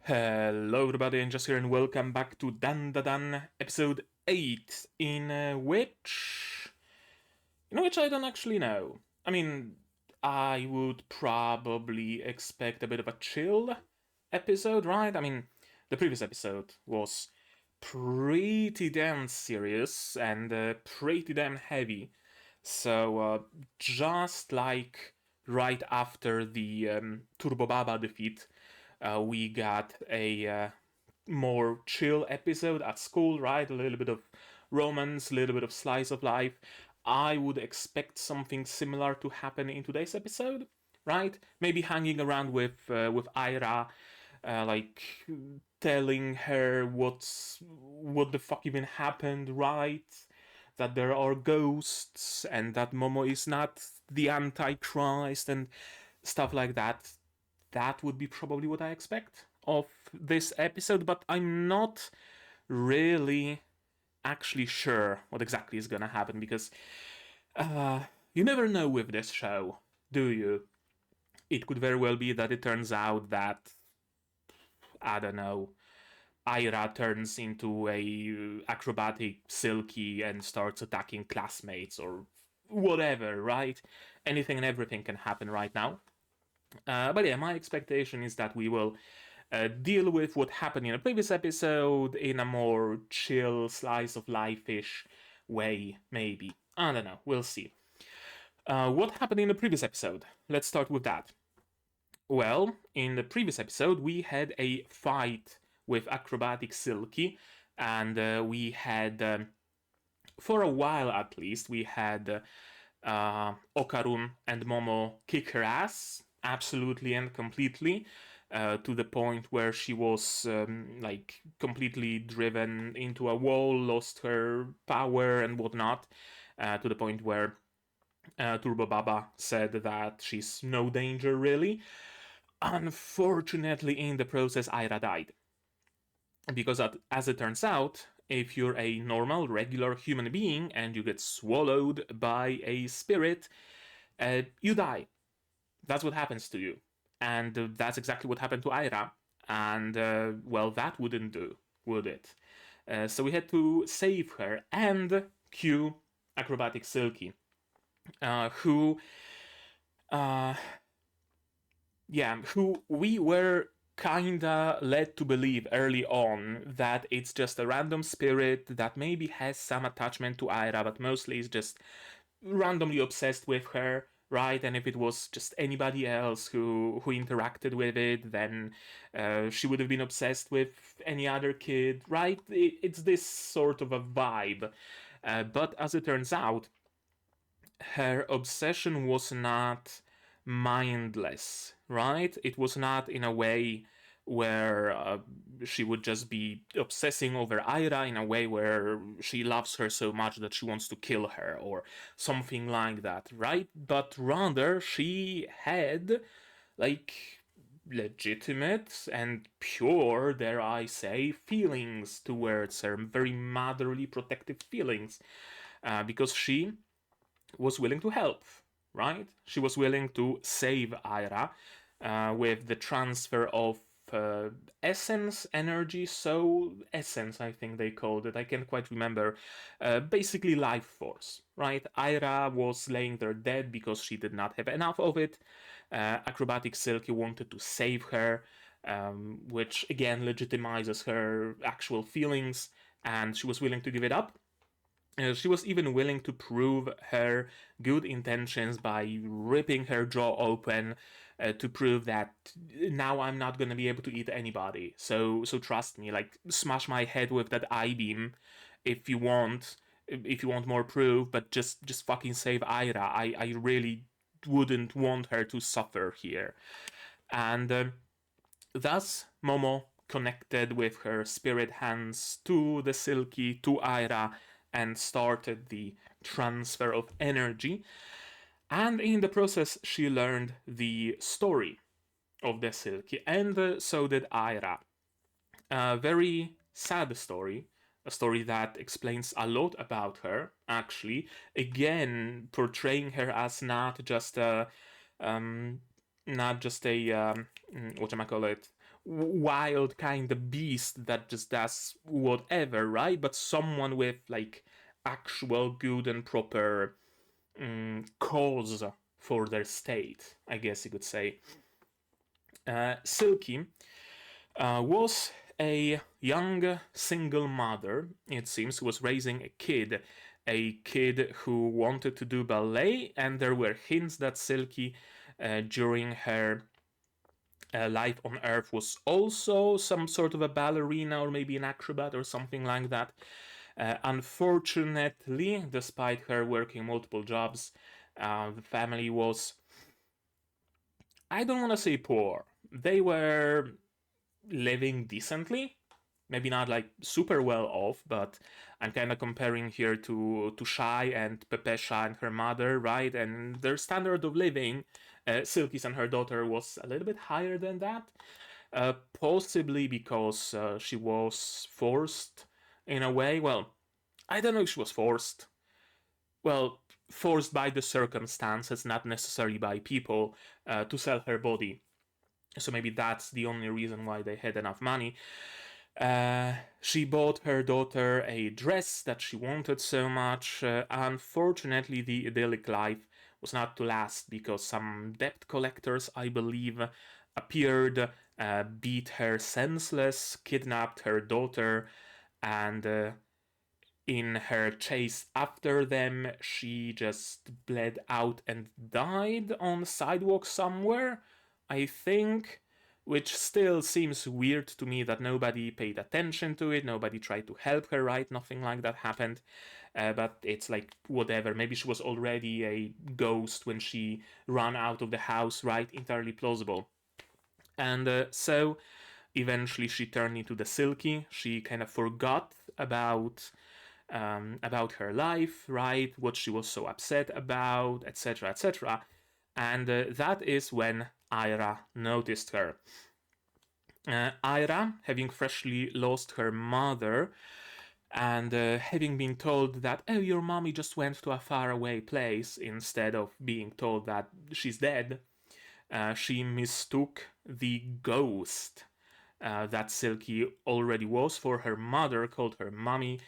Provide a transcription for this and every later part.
Hello everybody, and just here and welcome back to DANDADAN episode 8, in which I don't actually know. I mean, I would probably expect a bit of a chill episode, right? I mean, the previous episode was pretty damn serious and pretty damn heavy. So, just like right after the Turbo Baba defeat, we got a more chill episode at school, right? A little bit of romance, a little bit of slice of life. I would expect something similar to happen in today's episode, right? Maybe hanging around with Ira, like telling her what the fuck even happened, right? That there are ghosts and that Momo is not the Antichrist and stuff like that. That would be probably what I expect of this episode, but I'm not really actually sure what exactly is gonna happen because you never know with this show, do you? It could very well be that it turns out that, I don't know, Ira turns into a acrobatic Silky and starts attacking classmates or whatever, right? Anything and everything can happen right now. But yeah, my expectation is that we will deal with what happened in a previous episode in a more chill, slice of life-ish way, maybe. I don't know, we'll see. What happened in the previous episode? Let's start with that. Well, in the previous episode, we had a fight with acrobatic Silky, and we had, for a while at least, we had Okarun and Momo kick her ass, absolutely and completely, to the point where she was like completely driven into a wall, lost her power and whatnot, to the point where Turbo Baba said that she's no danger really. Unfortunately, in the process, Ira died. Because as it turns out, if you're a normal, regular human being and you get swallowed by a spirit, you die. That's what happens to you. And that's exactly what happened to Ira. And, well, that wouldn't do, would it? So we had to save her and cue Acrobatic Silky, who who we were kinda led to believe early on that it's just a random spirit that maybe has some attachment to Ira, but mostly is just randomly obsessed with her, right? And if it was just anybody else who interacted with it, then she would have been obsessed with any other kid, right? It's this sort of a vibe. But as it turns out, her obsession was not mindless, right? It was not in a way where she would just be obsessing over Ira in a way where she loves her so much that she wants to kill her or something like that, right? But rather, she had, like, legitimate and pure, dare I say, feelings towards her, very motherly, protective feelings, because she was willing to help, right? She was willing to save Ira with the transfer of essence, energy, soul, essence, I think they called it. I can't quite remember. Basically, life force, right? Ira was laying there dead because she did not have enough of it. Acrobatic Silky wanted to save her, which again legitimizes her actual feelings, and she was willing to give it up. She was even willing to prove her good intentions by ripping her jaw open to prove that now I'm not gonna be able to eat anybody. So trust me, like smash my head with that I-beam if you want, more proof. But just fucking save Ira. I really wouldn't want her to suffer here, and thus Momo connected with her spirit hands to the Silky, to Ira, and started the transfer of energy. And in the process, she learned the story of the Silky, and so did Ira. A very sad story, a story that explains a lot about her, actually. Again, portraying her as not just a wild kind of beast that just does whatever, right? But someone with like actual good and proper cause for their state, I guess you could say. Silky was a young single mother, it seems, who was raising a kid who wanted to do ballet, and there were hints that Silky, during her life on Earth, was also some sort of a ballerina or maybe an acrobat or something like that. Unfortunately, despite her working multiple jobs, the family was, I don't want to say poor. They were living decently, maybe not like super well off, but I'm kind of comparing here to Shy and Pepe Shy and her mother, right? And their standard of living, Silky's and her daughter, was a little bit higher than that. Possibly because she was forced in a way. Well, I don't know if she was forced. Well, forced by the circumstances, not necessarily by people, to sell her body. So maybe that's the only reason why they had enough money. She bought her daughter a dress that she wanted so much. Unfortunately, the idyllic life was not to last because some debt collectors, I believe, appeared, beat her senseless, kidnapped her daughter, and in her chase after them, she just bled out and died on the sidewalk somewhere, I think, which still seems weird to me that nobody paid attention to it, nobody tried to help her, right? Nothing like that happened. But it's like, whatever. Maybe she was already a ghost when she ran out of the house, right? Entirely plausible. And so eventually she turned into the Silky. She kind of forgot about her life, right? What she was so upset about, etc., etc. And that is when Ira noticed her. Ira, having freshly lost her mother, and having been told that, oh, your mommy just went to a faraway place, instead of being told that she's dead, she mistook the ghost that Silky already was for her mother, called her mommy.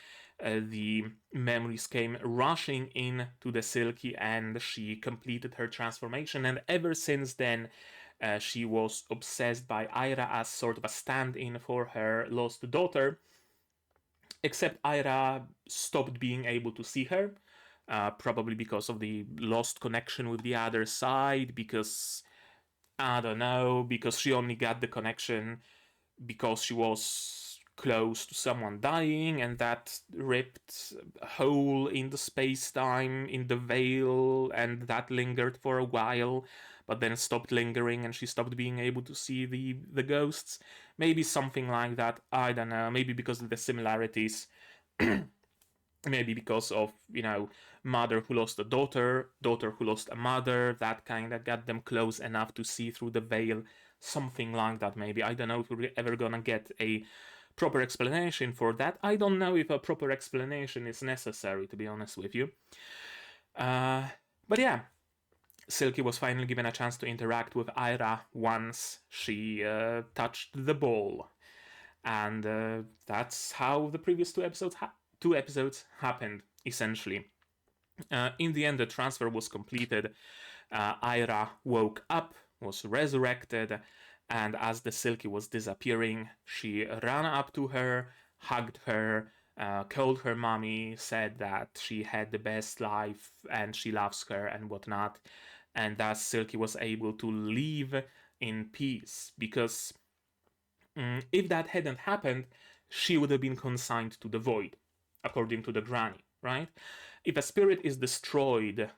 The memories came rushing in to the Silky, and she completed her transformation. And ever since then, she was obsessed by Ira as sort of a stand-in for her lost daughter. Except Ira stopped being able to see her, probably because of the lost connection with the other side, because I don't know, because she only got the connection because she was close to someone dying, and that ripped a hole in the space-time in the veil, and that lingered for a while, but then stopped lingering, and she stopped being able to see the ghosts. Maybe something like that. I don't know. Maybe because of the similarities. Maybe because of, mother who lost a daughter, daughter who lost a mother, that kind of got them close enough to see through the veil. Something like that, maybe. I don't know if we're ever gonna get a proper explanation for that. I don't know if a proper explanation is necessary, to be honest with you. But yeah, Silky was finally given a chance to interact with Ira once she touched the ball. And that's how the previous two episodes happened, essentially. In the end, the transfer was completed. Ira woke up, was resurrected, and as the Silky was disappearing, she ran up to her, hugged her, called her mommy, said that she had the best life and she loves her and whatnot. And thus Silky was able to live in peace, because if that hadn't happened, she would have been consigned to the void, according to the granny, right? If a spirit is destroyed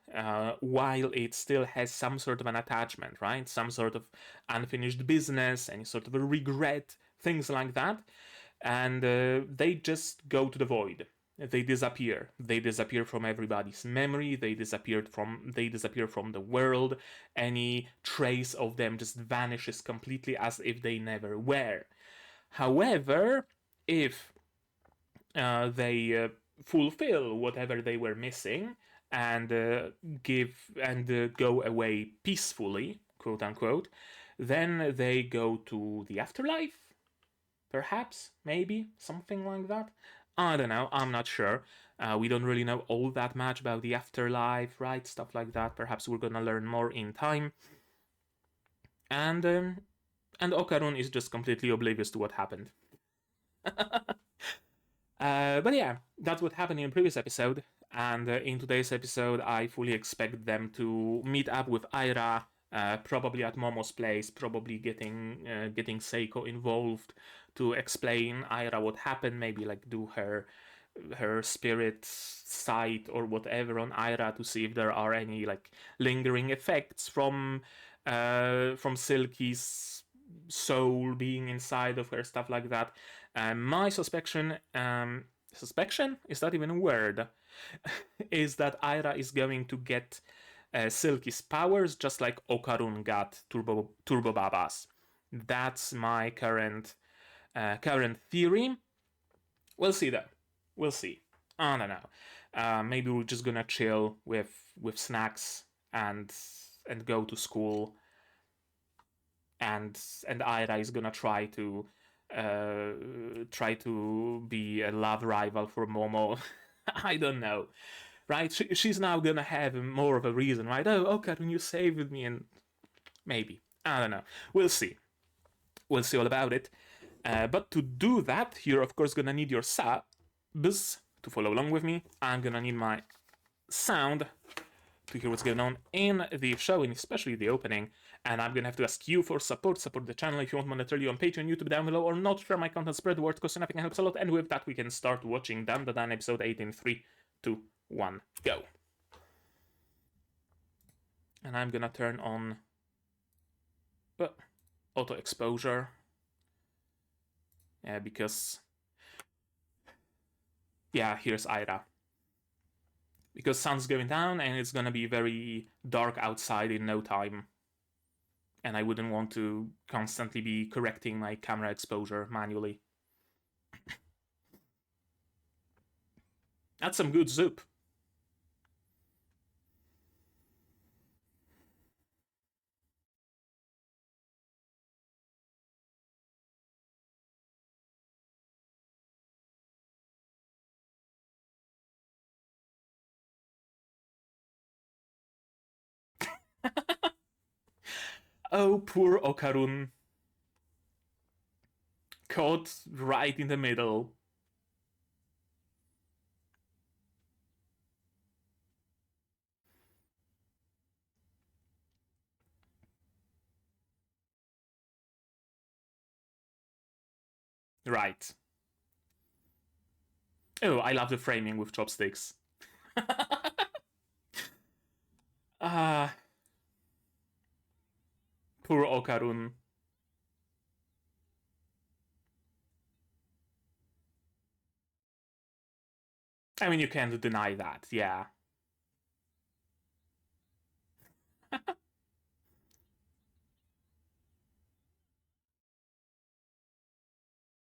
while it still has some sort of an attachment, right? Some sort of unfinished business, any sort of a regret, things like that, and they just go to the void. They disappear. They disappear from everybody's memory. They disappear from the world. Any trace of them just vanishes completely, as if they never were. However, if they fulfill whatever they were missing and give and go away peacefully, quote unquote, Then they go to the afterlife, perhaps, maybe, something like that. I don't know, I'm not sure. We don't really know all that much about the afterlife, right? Stuff like that. Perhaps we're gonna learn more in time. And Okarun is just completely oblivious to what happened. But yeah, that's what happened in the previous episode. And in today's episode, I fully expect them to meet up with Aira, probably at Momo's place, probably getting Seiko involved to explain Aira what happened, maybe like do her spirit sight or whatever on Aira to see if there are any like lingering effects from Silky's soul being inside of her, stuff like that. My suspicion is that even a word, is that Aira is going to get Silky's powers just like Okarun got Turbo Baba's. That's my current theory. We'll see though. We'll see. I don't know. Maybe we're just gonna chill with snacks and go to school, and Aira is gonna try to be a love rival for Momo. I don't know, right? She's now gonna have more of a reason, right? Oh, okay, when you saved me, and maybe I don't know. We'll see. We'll see all about it. But to do that, you're of course gonna need your subs to follow along with me. I'm gonna need my sound to hear what's going on in the show, and especially the opening. And I'm gonna have to ask you for support. Support the channel if you want monetarily on Patreon, YouTube down below, or not. Share my content, spread the word, because snapping helps a lot. And with that, we can start watching DANDADAN episode 8 in 3, 2, 1, go. And I'm gonna turn on auto exposure. Yeah, because yeah, here's Aira. Because sun's going down and it's gonna be very dark outside in no time. And I wouldn't want to constantly be correcting my camera exposure manually. That's some good soup. Oh, poor Okarun. Caught right in the middle. Right. Oh, I love the framing with chopsticks. Ah, poor Okarun. I mean, you can't deny that, yeah.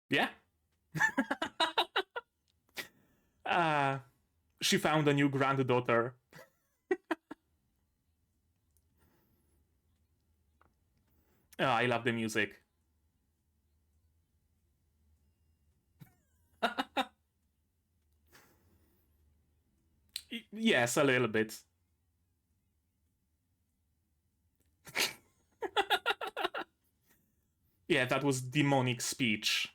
Yeah? uh, she found a new granddaughter. Oh, I love the music. Yes, a little bit. Yeah, that was demonic speech.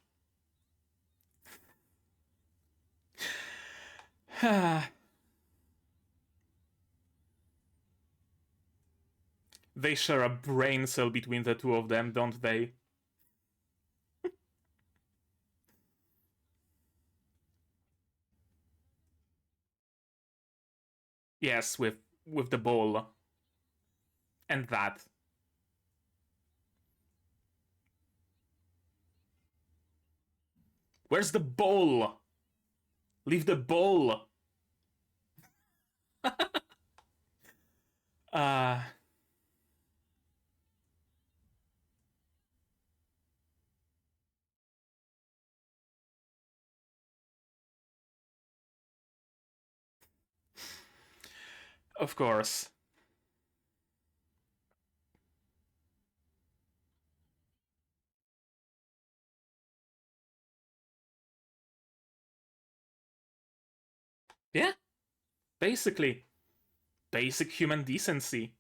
They share a brain cell between the two of them, don't they? Yes, with the ball. And that. Where's the ball? Leave the ball. uh of course. Yeah, basically. Basic human decency.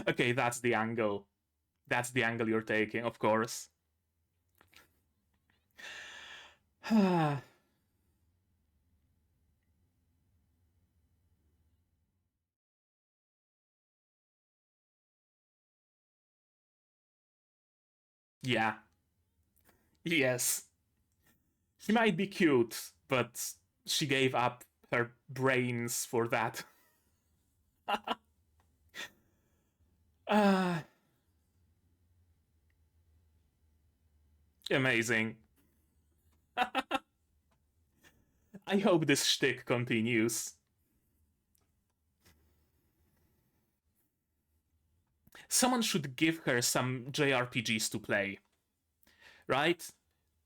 Okay, that's the angle. That's the angle you're taking, of course. Yeah, yes. She might be cute, but she gave up her brains for that. uh, Amazing. I hope this shtick continues. Someone should give her some JRPGs to play, right?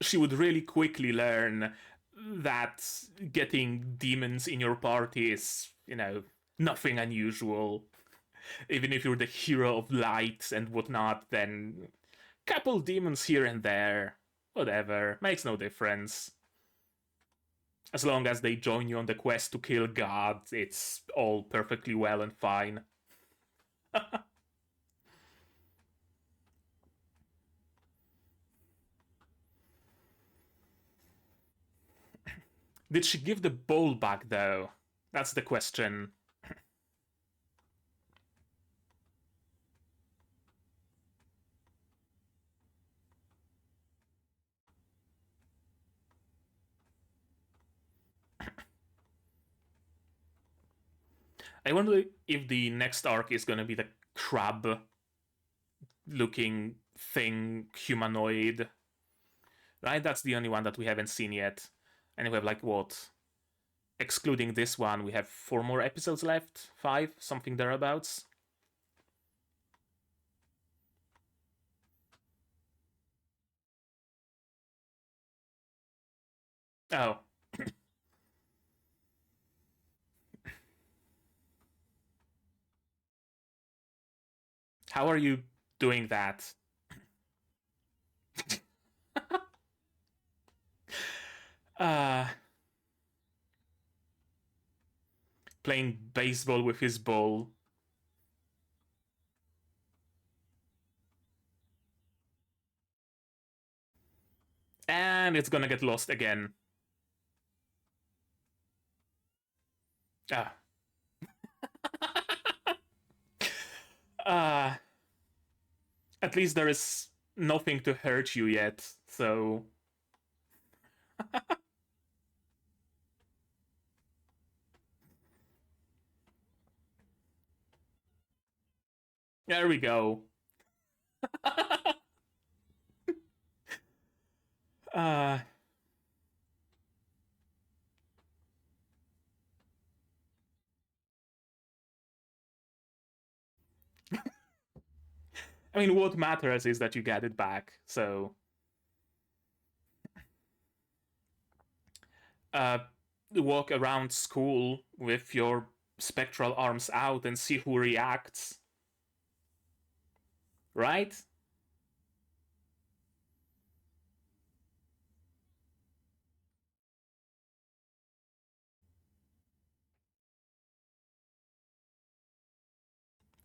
She would really quickly learn that getting demons in your party is, nothing unusual. Even if you're the hero of light and whatnot, then couple demons here and there, whatever, makes no difference. As long as they join you on the quest to kill God, it's all perfectly well and fine. Did she give the bowl back though? That's the question. I wonder if the next arc is gonna be the crab looking thing, humanoid. Right? That's the only one that we haven't seen yet. And we have like what? Excluding this one, we have 4 more episodes left? 5? Something thereabouts? Oh. How are you doing that? uh Playing baseball with his ball. And it's gonna get lost again. Ah. uh at least there is nothing to hurt you yet, so there we go. uh I mean, what matters is that you get it back, so uh walk around school with your spectral arms out and see who reacts, right?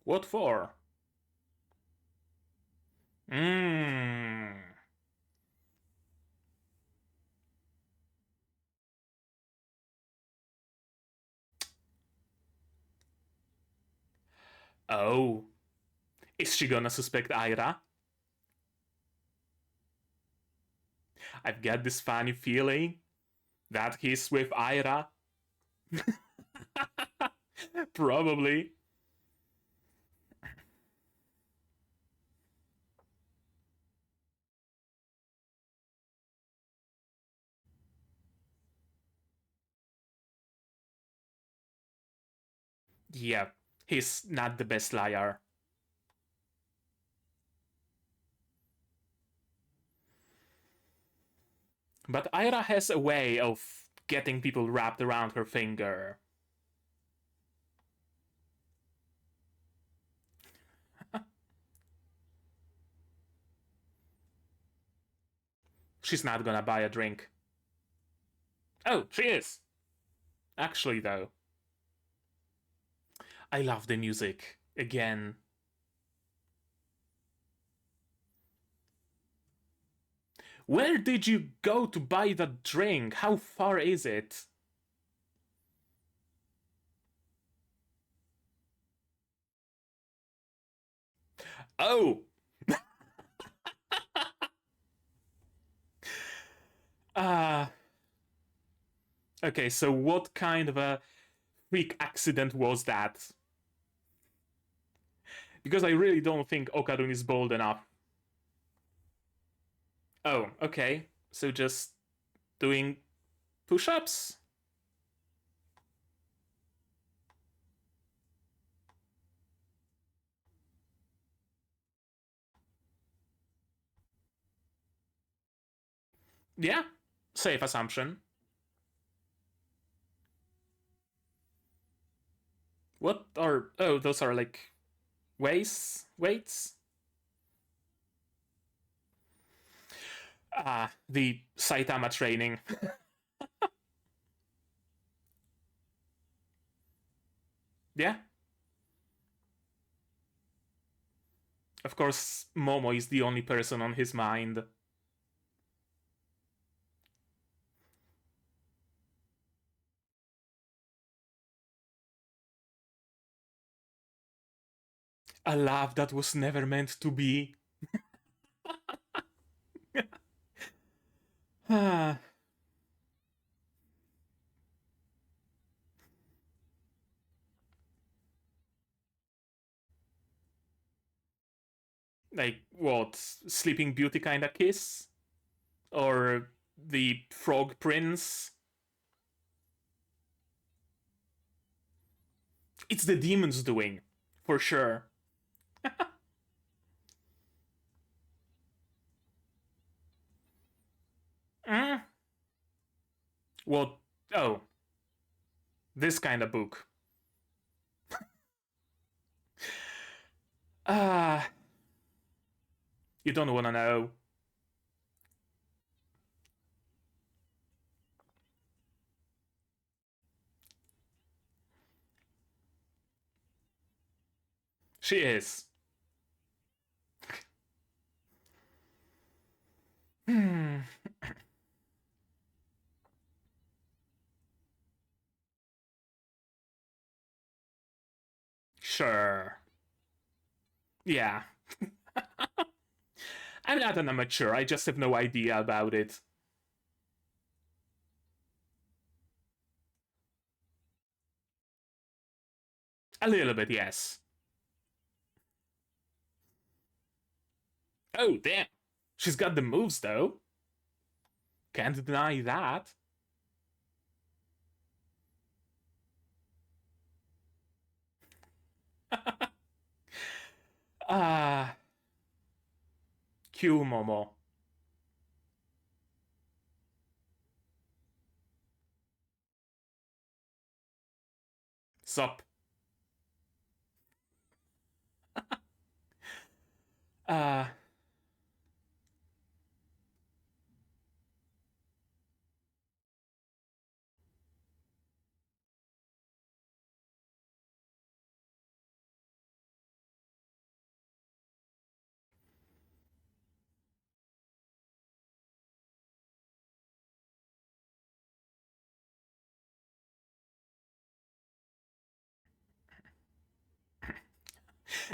What for? Mmm. Oh. Is she gonna suspect Ira? I've got this funny feeling that he's with Ira. Probably. Yeah, he's not the best liar. But Ira has a way of getting people wrapped around her finger. She's not gonna buy a drink. Oh, she is. Actually, though, I love the music. Again. Where did you go to buy that drink? How far is it? Oh! Ah. Okay, so what kind of a freak accident was that? Because I really don't think Okarun is bold enough. Oh, okay. So just doing push ups? Yeah, safe assumption. What are. Oh, those are like weights? Ah, the Saitama training. Yeah, of course, Momo is the only person on his mind. A love that was never meant to be. Ah, like, what? Sleeping Beauty kind of kiss? Or the Frog Prince? It's the demons doing, for sure. Mm? What? Oh, this kind of book. Ah, you don't wanna know. She is. Hmm. Sure. Yeah. I'm not an amateur, I just have no idea about it. A little bit, yes. Oh, damn. She's got the moves, though. Can't deny that. Ah, Q Momo. Sup. Uh,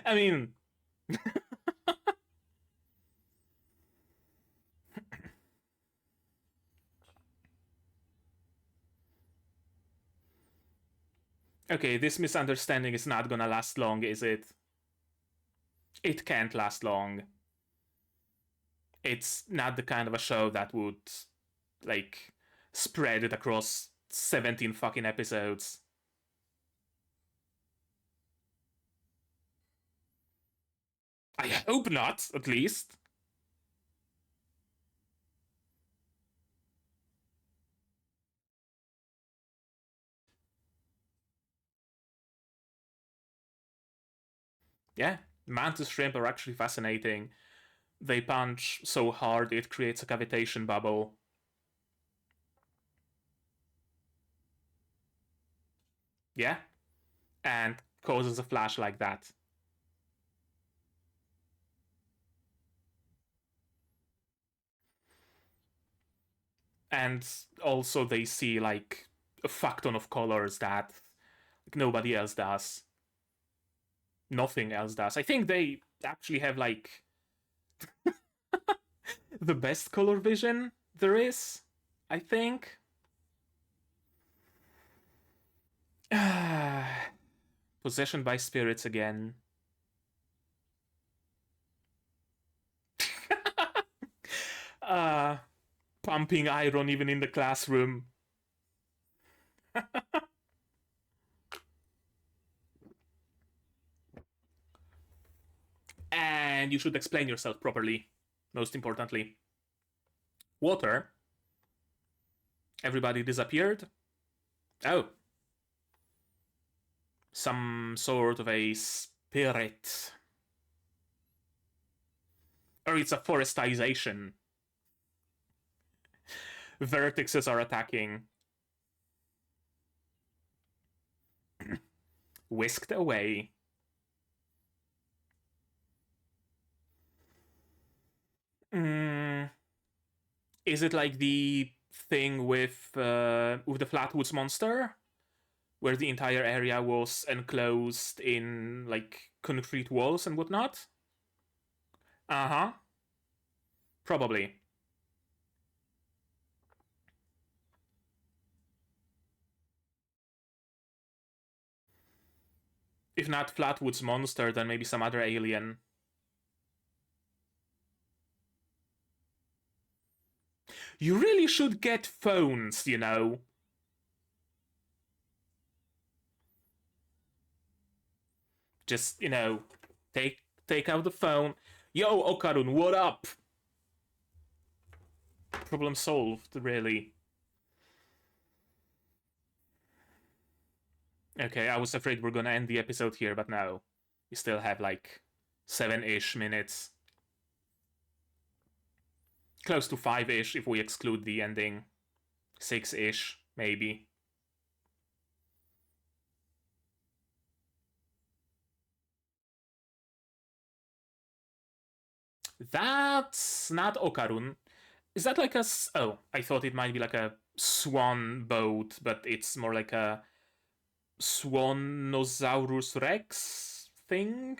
I mean, okay, this misunderstanding is not gonna last long, is it? It can't last long. It's not the kind of a show that would, like, spread it across 17 fucking episodes. I hope not, at least. Yeah, mantis shrimp are actually fascinating. They punch so hard it creates a cavitation bubble. Yeah? And causes a flash like that. And also they see like a fuck ton of colors that like, nobody else does. Nothing else does. I think they actually have like the best color vision there is, I think. Possession by spirits again. uh, Pumping iron even in the classroom. And you should explain yourself properly, most importantly. Water. Everybody disappeared. Oh. Some sort of a spirit. Or it's a forestization. Vertexes are attacking. Whisked away. Mm, is it like the thing with the Flatwoods monster, where the entire area was enclosed in like concrete walls and whatnot? Uh huh. Probably. If not Flatwoods monster, then maybe some other alien. You really should get phones, you know. Just, take out the phone. Yo, Okarun, what up? Problem solved, really. Okay, I was afraid we're gonna end the episode here, but no. We still have like 7-ish minutes. Close to 5-ish if we exclude the ending. 6-ish, maybe. That's not Okarun. Is that like a... Oh, I thought it might be like a swan boat, but it's more like a Swanosaurus Rex thing?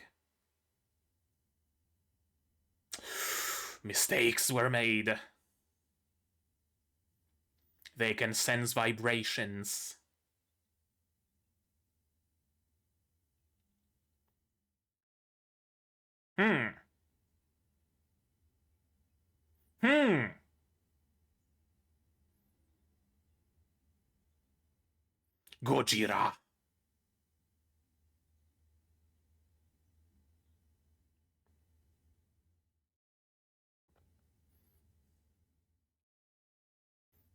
Mistakes were made. They can sense vibrations. Hmm. Hmm. Gojira.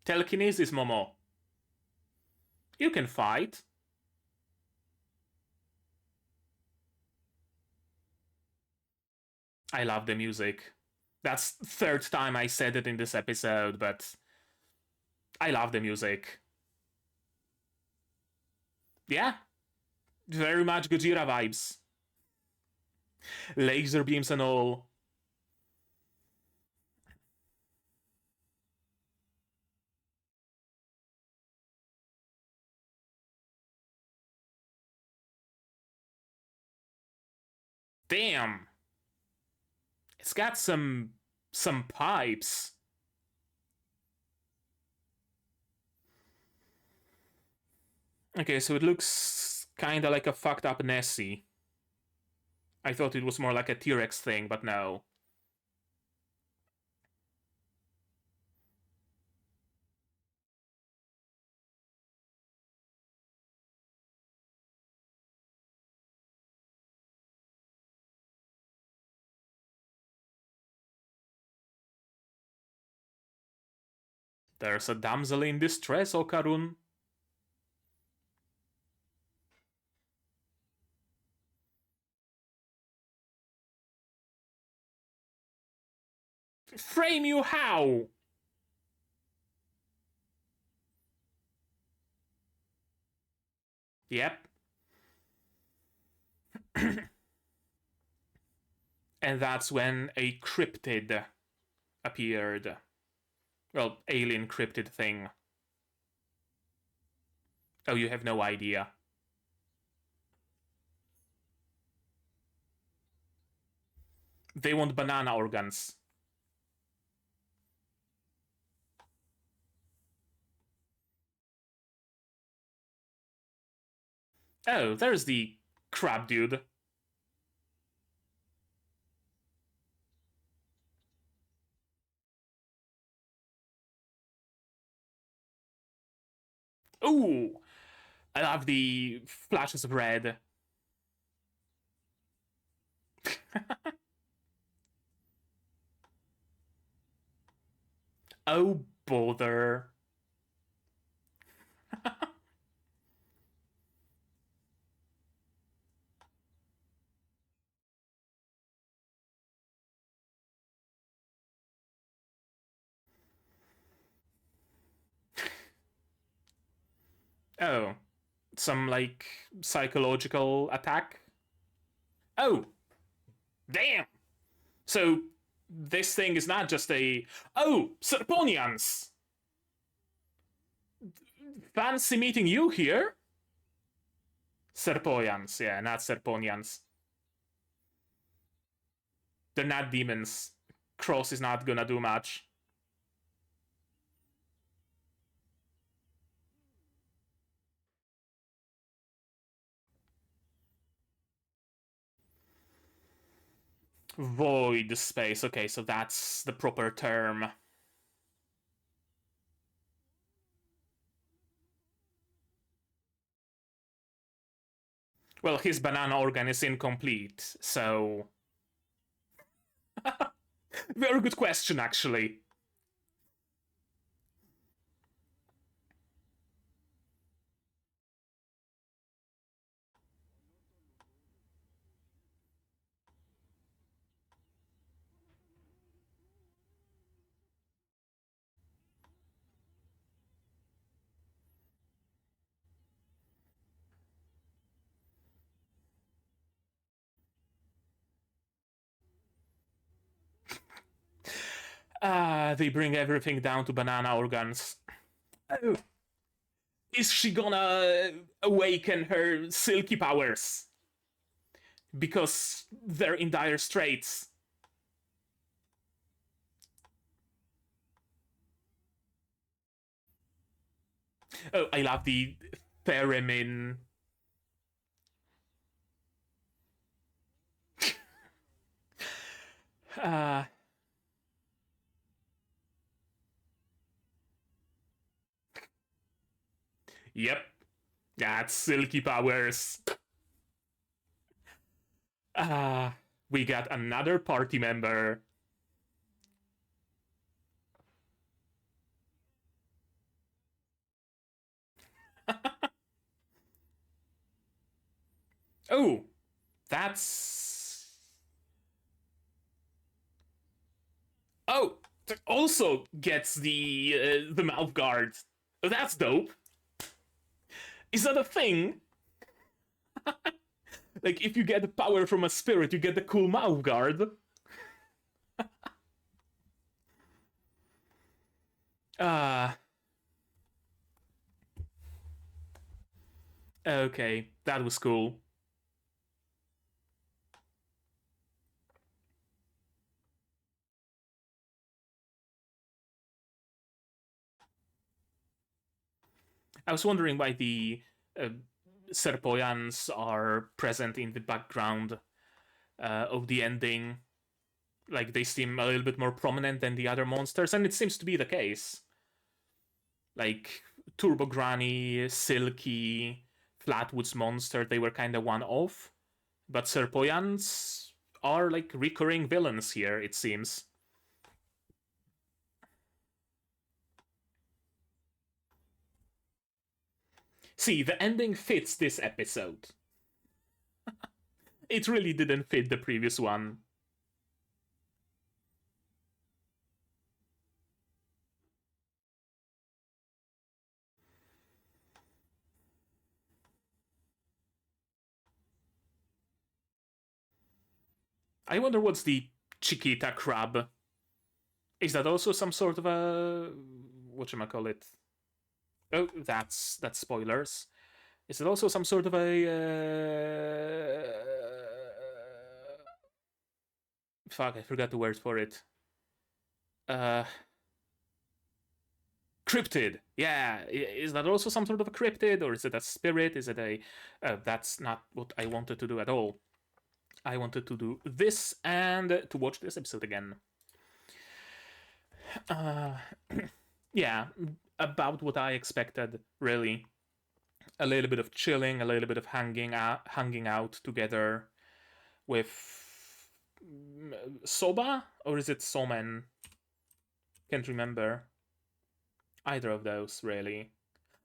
Telekinesis, Momo. You can fight. I love the music. That's third time I said it in this episode, but I love the music. Yeah, very much Gojira vibes. Laser beams and all. Damn. It's got some pipes. Okay, so it looks kinda like a fucked up Nessie. I thought it was more like a T-Rex thing, but no. There's a damsel in distress, Okarun. Frame you how? Yep. And that's when a cryptid appeared. Well, alien cryptid thing. Oh, you have no idea. They want banana organs. Oh, there's the crab dude. Ooh, I love the flashes of red. Oh, bother. Oh, some like psychological attack? Oh, damn! So this thing is not just a. Oh, Serponians! Fancy meeting you here? Serpoians, yeah, not Serponians. They're not demons. Cross is not gonna do much. Void space. Okay, so that's the proper term. Well, his banana organ is incomplete, so. Very good question, actually. They bring everything down to banana organs. Oh, is she gonna awaken her silky powers? Because they're in dire straits. Oh, I love the theremin. Uh, yep, that's silky powers. Uh, we got another party member. Oh, that's. Oh, that also gets the mouth guard. Oh, that's dope. Is that a thing? Like, if you get the power from a spirit, you get the cool mouth guard. Uh, okay, that was cool. I was wondering why the uh, Serpoyans are present in the background of the ending. Like, they seem a little bit more prominent than the other monsters, and it seems to be the case. Like, Turbo Granny, Silky, Flatwoods Monster, they were kind of one off. But Serpoyans are like recurring villains here, it seems. See, the ending fits this episode. It really didn't fit the previous one. I wonder what's the Chiquita crab. Is that also some sort of a whatchamacallit? Oh, that's spoilers. Is it also some sort of a fuck? I forgot the word for it. Uh, cryptid. Yeah, is that also some sort of a cryptid, or is it a spirit? Is it a? That's not what I wanted to do at all. I wanted to do this and to watch this episode again. Uh, yeah, about what I expected, really. A little bit of chilling, a little bit of hanging out together with soba, or is it somen? Can't remember. Either of those, really.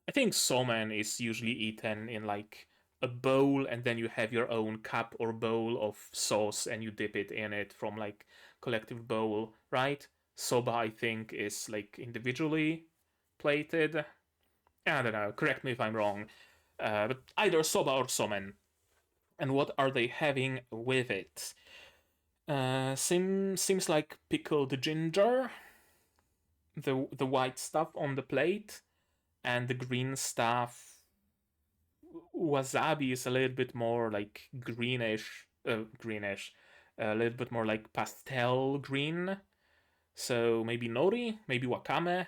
I think somen is usually eaten in like a bowl, and then you have your own cup or bowl of sauce, and you dip it in it from like collective bowl, right? Soba, I think, is like individually plated. I don't know. Correct me if I'm wrong. But either soba or somen. And what are they having with it? Seems like pickled ginger, the white stuff on the plate, and the green stuff. Wasabi is a little bit more like greenish, a little bit more like pastel green. So maybe nori, maybe wakame,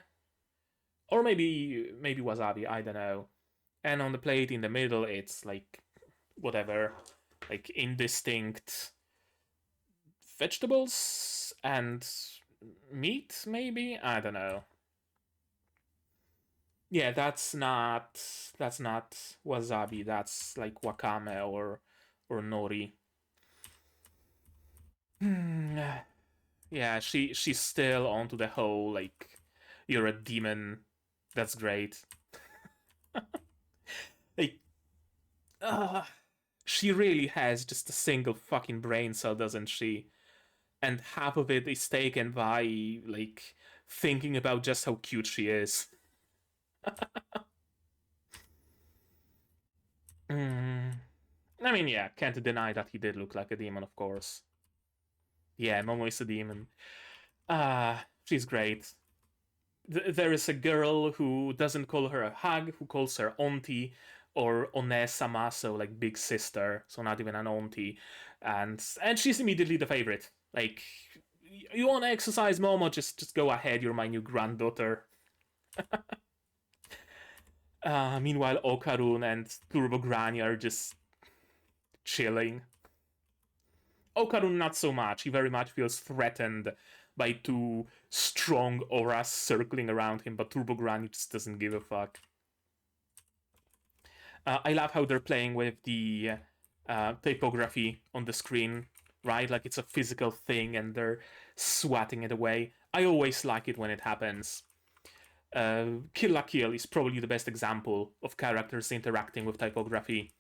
or maybe wasabi. I don't know. And on the plate in the middle, it's like whatever, like indistinct vegetables and meat. Maybe I don't know. Yeah, that's not wasabi. That's like wakame or nori. Hmm, yeah, she's still onto the whole like you're a demon. That's great. Like, uh, she really has just a single fucking brain cell, doesn't she? And half of it is taken by like thinking about just how cute she is. Mm. I mean, yeah, can't deny that he did look like a demon, of course. Yeah, Momo is a demon. She's great. There is a girl who doesn't call her a hag, who calls her auntie or one-sama, so like big sister, so not even an auntie, and she's immediately the favorite. Like, you want to exercise, Momo? Just go ahead. You're my new granddaughter. Meanwhile, Okarun and Turbo Granny are just chilling. Okarun not so much. He very much feels threatened by two strong auras circling around him, but Turbo Granny just doesn't give a fuck. I love how they're playing with the typography on the screen, right? Like it's a physical thing and swatting it away. I always like it when it happens. Kill la Kill is probably the best example of characters interacting with typography,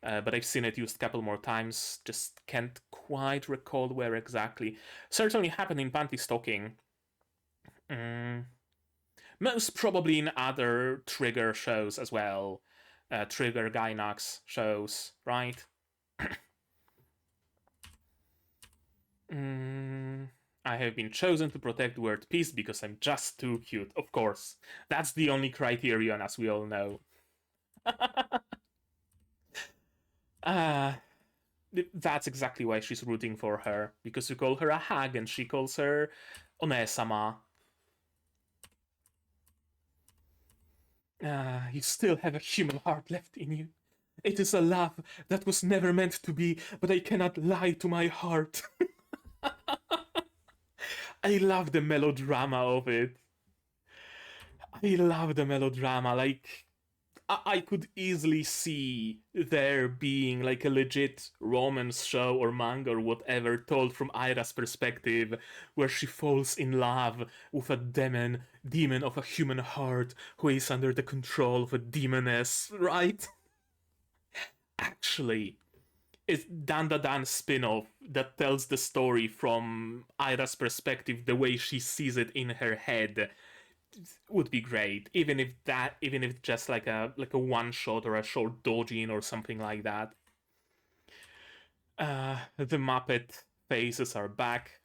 but I've seen it used a couple more times. Just can't quite recall where exactly. Certainly happened in Panty Stocking. Mm. Most probably in other Trigger shows as well. Trigger Gynox shows, right? Mm, I have been chosen to protect world peace because I'm just too cute. Of course. That's the only criterion, as we all know. uh, that's exactly why she's rooting for her. Because you call her a hag and she calls her One-sama. You still have a human heart left in you. It is a love that was never meant to be, but I cannot lie to my heart. I love the melodrama of it. I love the melodrama. Like, I could easily see there being like a legit romance show or manga or whatever told from Aira's perspective, where she falls in love with a demon of a human heart who is under the control of a demoness, right? Actually, it's DANDADAN spin-off that tells the story from Aira's perspective the way she sees it in her head would be great, even if just like a one shot or a short dojin or something like that. The Muppet faces are back.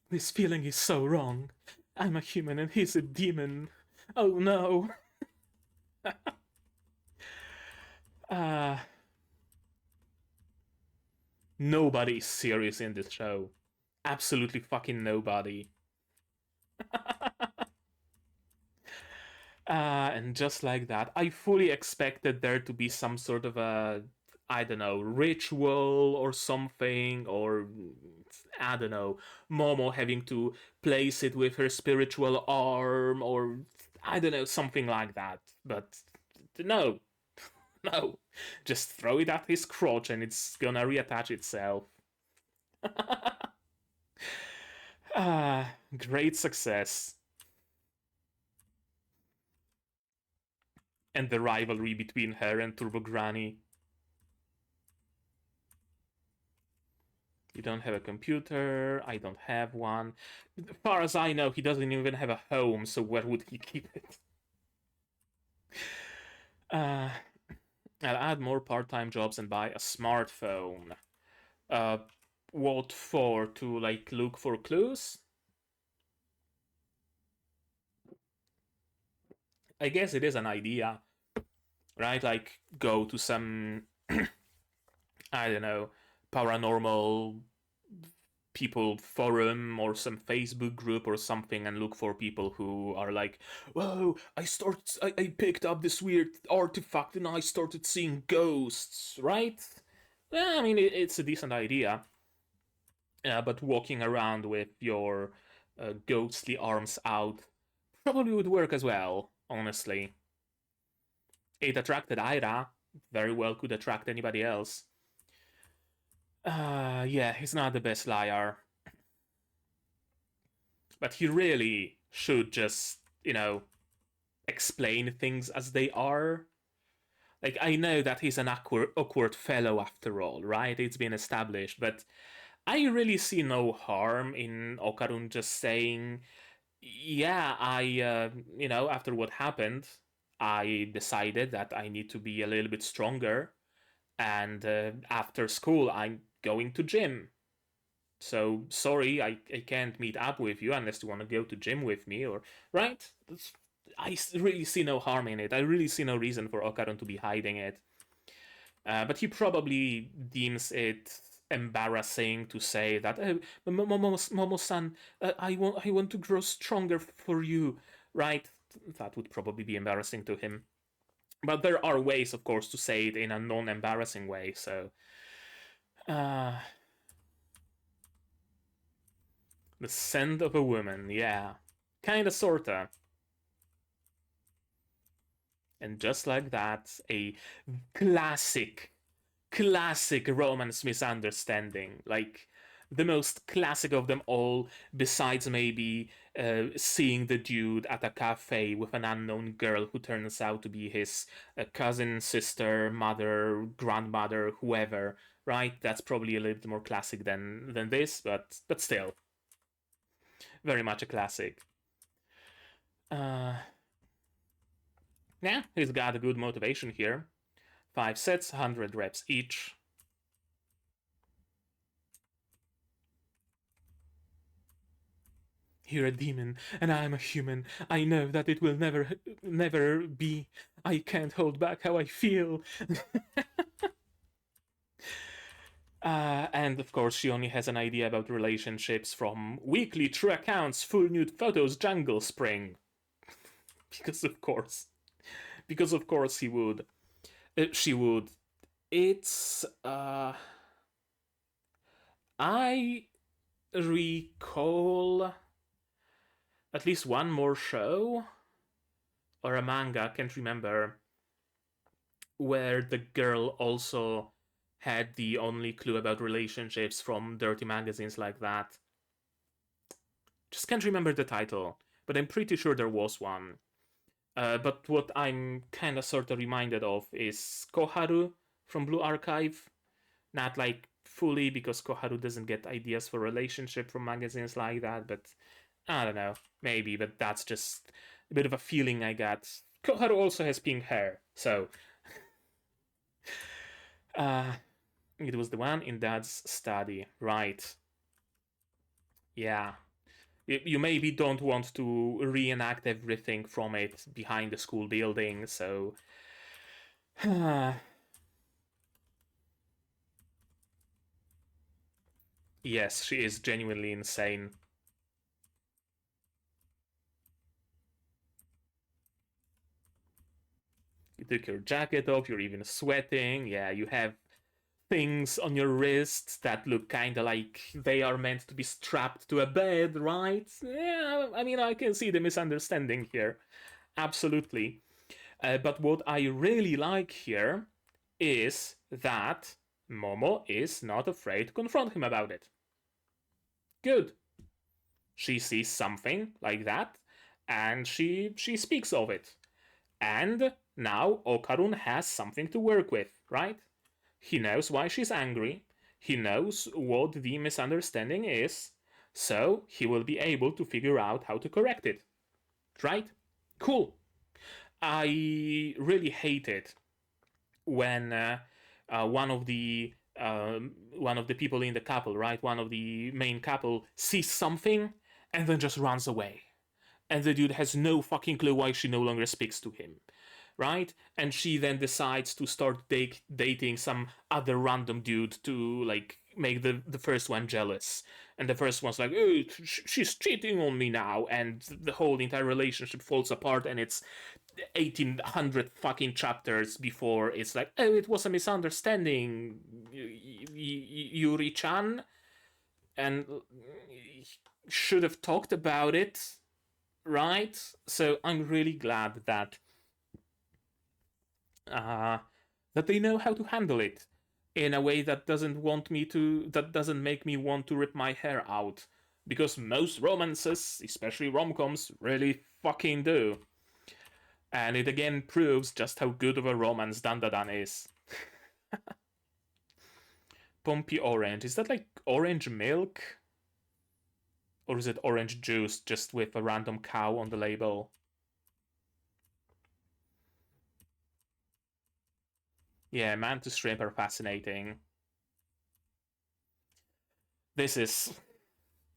This feeling is so wrong. I'm a human and he's a demon. Oh no. uh, Nobody is serious in this show. Absolutely fucking nobody. And just like that, I fully expected there to be some sort of a, I don't know, ritual or something, or I don't know, Momo having to place it with her spiritual arm, or I don't know, something like that. But no, no. Just throw it at his crotch and it's gonna reattach itself. Great success. And the rivalry between her and Turbo Granny. You don't have a computer, I don't have one. As far as I know, he doesn't even have a home, so where would he keep it? I'll add more part-time jobs and buy a smartphone. Uh, what for? To, like, look for clues? I guess it is an idea, right? Like, go to some, I don't know, paranormal people forum or some Facebook group or something and look for people who are like, whoa, I picked up this weird artifact and I started seeing ghosts, right? Well, I mean, it's a decent idea. But walking around with your ghostly arms out probably would work as well, honestly. It attracted Ira, very well could attract anybody else. Yeah, he's not the best liar. But he really should just, explain things as they are. Like, I know that he's an awkward fellow after all, right? It's been established, but I really see no harm in Okarun just saying, yeah, after what happened, I decided that I need to be a little bit stronger, and after school, I'm going to gym. So sorry, I can't meet up with you unless you want to go to gym with me, or right? I really see no harm in it. I really see no reason for Okarun to be hiding it. But he probably deems it embarrassing to say that, oh, Momo-san, I want to grow stronger for you, right? That would probably be embarrassing to him. But there are ways, of course, to say it in a non-embarrassing way. So, uh, the scent of a woman, yeah, kinda, sorta. And just like that, a classic, classic romance misunderstanding. Like, the most classic of them all, besides maybe seeing the dude at a cafe with an unknown girl who turns out to be his cousin, sister, mother, grandmother, whoever, right? That's probably a little bit more classic than this, but still, very much a classic. Yeah, he's got a good motivation here. 5 sets, 100 reps each. You're a demon, and I'm a human. I know that it will never be. I can't hold back how I feel. And of course, she only has an idea about relationships from weekly true accounts, full nude photos, jungle spring. Because of course. Because of course he would. She would. It's, I recall at least one more show or a manga, can't remember, where the girl also had the only clue about relationships from dirty magazines like that. Just can't remember the title, but I'm pretty sure there was one. But what I'm kind of sort of reminded of is Koharu from Blue Archive. Not like fully, because Koharu doesn't get ideas for relationship from magazines like that, but I don't know, maybe, but that's just a bit of a feeling I got. Koharu also has pink hair, so. Uh, It was the one in Dad's study, right? Yeah. You maybe don't want to reenact everything from it behind the school building, so. Yes, she is genuinely insane. You took your jacket off, you're even sweating. Yeah, you have things on your wrists that look kind of like they are meant to be strapped to a bed, right? Yeah, I mean, I can see the misunderstanding here. Absolutely. But what I really like here is that Momo is not afraid to confront him about it. Good. She sees something like that and she speaks of it. And now Okarun has something to work with, right? He knows why she's angry. He knows what the misunderstanding is. So he will be able to figure out how to correct it. Right? Cool. I really hate it when one of the people in the couple, right, one of the main couple, sees something and then just runs away, and the dude has no fucking clue why she no longer speaks to him, right? And she then decides to start dating some other random dude to like make the first one jealous. And the first one's like, oh, she's cheating on me now, and the whole entire relationship falls apart. And it's 1800 fucking chapters before it's like, oh, it was a misunderstanding, Yuri-chan, and should have talked about it, right? So I'm really glad uh, that they know how to handle it in a way that doesn't make me want to rip my hair out, because most romances, especially rom-coms, really fucking do. And it again proves just how good of a romance DANDADAN is. Pumpy orange, is that like orange milk, or is it orange juice just with a random cow on the label? Yeah, mantis shrimp are fascinating. This is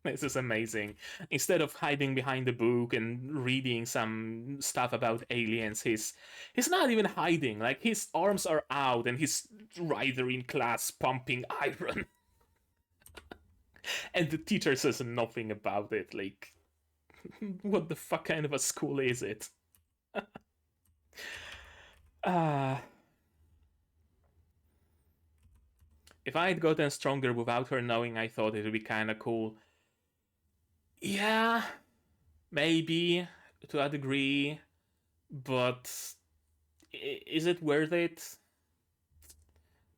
this is amazing. Instead of hiding behind the book and reading some stuff about aliens, he's not even hiding. Like his arms are out and he's right there in class pumping iron. And the teacher says nothing about it. Like, what the fuck kind of a school is it? Ah. If I had gotten stronger without her knowing, I thought it would be kind of cool. Yeah, maybe to a degree, but is it worth it?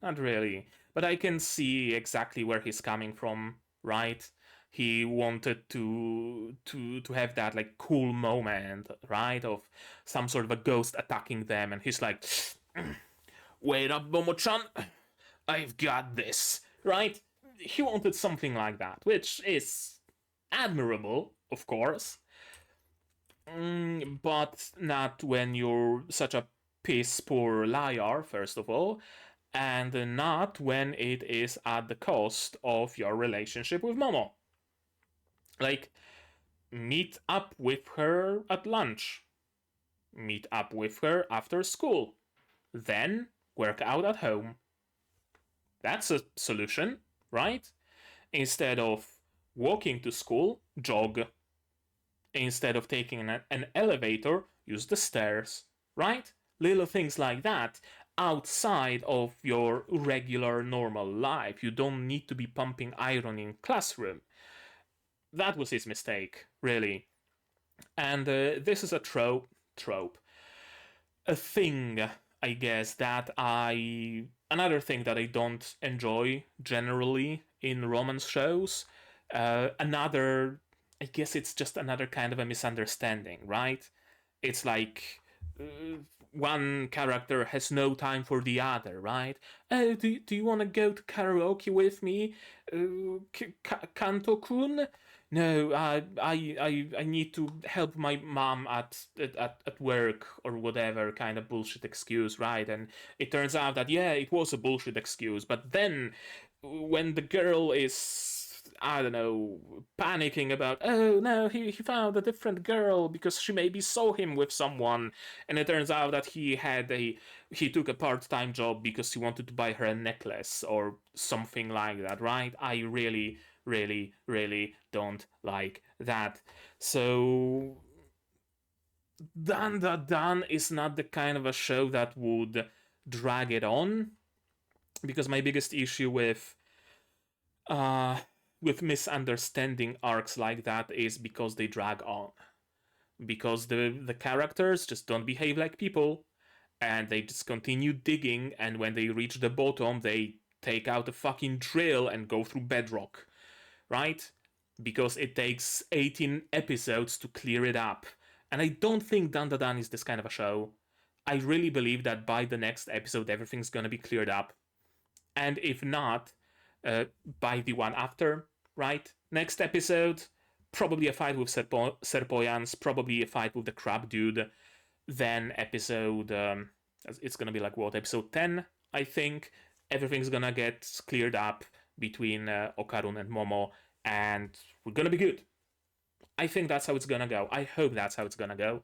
Not really. But I can see exactly where he's coming from, right? He wanted to have that like cool moment, right? Of some sort of a ghost attacking them, and he's like, "Wait up, Momo-chan, I've got this," right? He wanted something like that, which is admirable, of course, but not when you're such a piss poor liar, first of all, and not when it is at the cost of your relationship with Momo. Like, meet up with her at lunch, meet up with her after school, then work out at home. That's a solution, right? Instead of walking to school, jog. Instead of taking an elevator, use the stairs, right? Little things like that outside of your regular normal life. You don't need to be pumping iron in classroom. That was his mistake, really. And this is a trope, a thing, I guess, that I another thing that I don't enjoy generally in romance shows. Another, I guess it's just another kind of a misunderstanding, right? It's like one character has no time for the other, right? Oh, do you want to go to karaoke with me, Kanto-kun? no, I need to help my mom at work or whatever kind of bullshit excuse, right? And it turns out that, yeah, it was a bullshit excuse. But then when the girl is, I don't know, panicking about, oh no, he found a different girl because she maybe saw him with someone, and it turns out that he took a part-time job because he wanted to buy her a necklace or something like that, right? I really, really, really don't like that. So Dan is not the kind of a show that would drag it on, because my biggest issue uh with misunderstanding arcs like that is because they drag on. Because the characters just don't behave like people, and they just continue digging, and when they reach the bottom they take out a fucking drill and go through bedrock, right? Because it takes 18 episodes to clear it up. And I don't think DANDADAN is this kind of a show. I really believe that by the next episode everything's gonna be cleared up. And if not, uh, by the one after, right? Next episode, probably a fight with Serpoyans, probably a fight with the crab dude. Then episode, it's gonna be like what, episode 10, I think. Everything's gonna get cleared up between Okarun and Momo, and we're gonna be good. I think that's how it's gonna go. I hope that's how it's gonna go.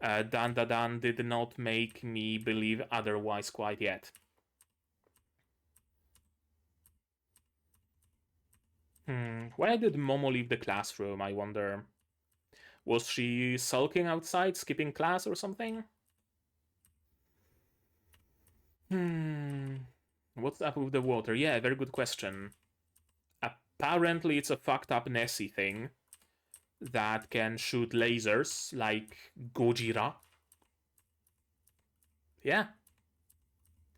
Dan did not make me believe otherwise quite yet. Why did Momo leave the classroom, I wonder? Was she sulking outside, skipping class or something? Hmm. What's up with the water? Yeah, very good question. Apparently, it's a fucked up Nessie thing that can shoot lasers like Gojira. Yeah,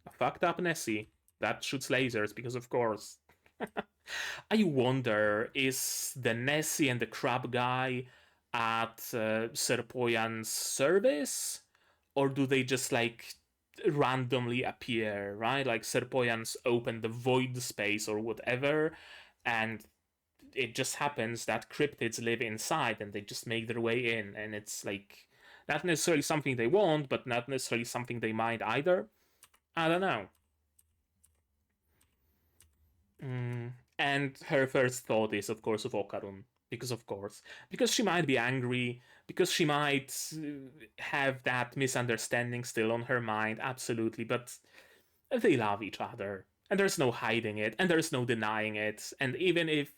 a fucked up Nessie that shoots lasers because, of course. I wonder, is the Nessie and the crab guy at Serpoyan's service? Or do they just like randomly appear, right? Like Serpoyans open the void space or whatever, and it just happens that cryptids live inside and they just make their way in, and it's like not necessarily something they want, but not necessarily something they mind either. I don't know. And her first thought is, of course, of Okarun. Because, of course. Because she might be angry. Because she might have that misunderstanding still on her mind. Absolutely. But they love each other. And there's no hiding it. And there's no denying it. And even if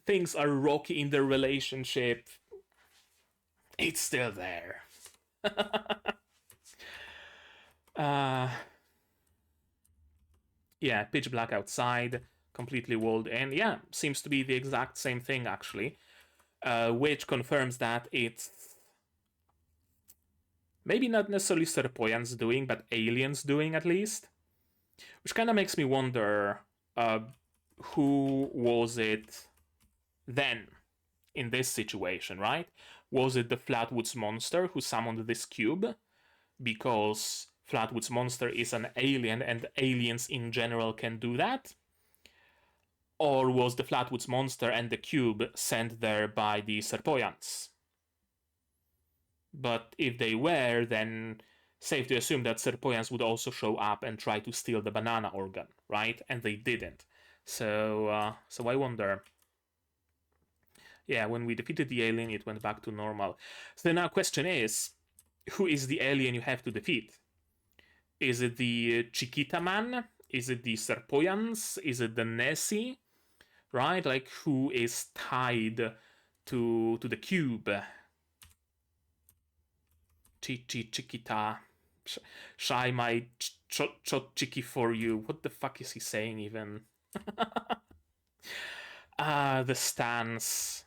things are rocky in their relationship, it's still there. uh, yeah, pitch black outside, completely walled in. Yeah, seems to be the exact same thing, actually. Which confirms that it's maybe not necessarily Serpoyans doing, but aliens doing at least. Which kind of makes me wonder, uh, who was it then in this situation, right? Was it the Flatwoods monster who summoned this cube? Because Flatwoods monster is an alien and aliens in general can do that? Or was the Flatwoods monster and the cube sent there by the Serpoyans? But if they were, then safe to assume that Serpoyans would also show up and try to steal the banana organ, right? And they didn't. So I wonder. Yeah, when we defeated the alien, it went back to normal. So now question is, who is the alien you have to defeat? Is it the Chiquita man? Is it the Serpoyans? Is it the Nessie? Right? Like, who is tied to the cube? Chiquita. Shy my chiki for you. What the fuck is he saying even? The stance.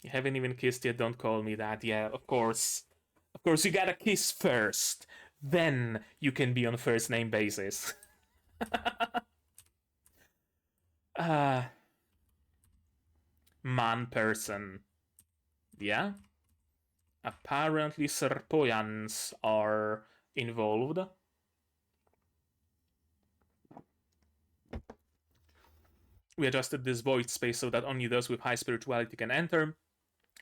You haven't even kissed yet, don't call me that. Yeah, of course. Of course, you gotta kiss first. Then you can be on first name basis. uh, Man person. Yeah? Apparently Serpoyans are involved. we adjusted this void space so that only those with high spirituality can enter.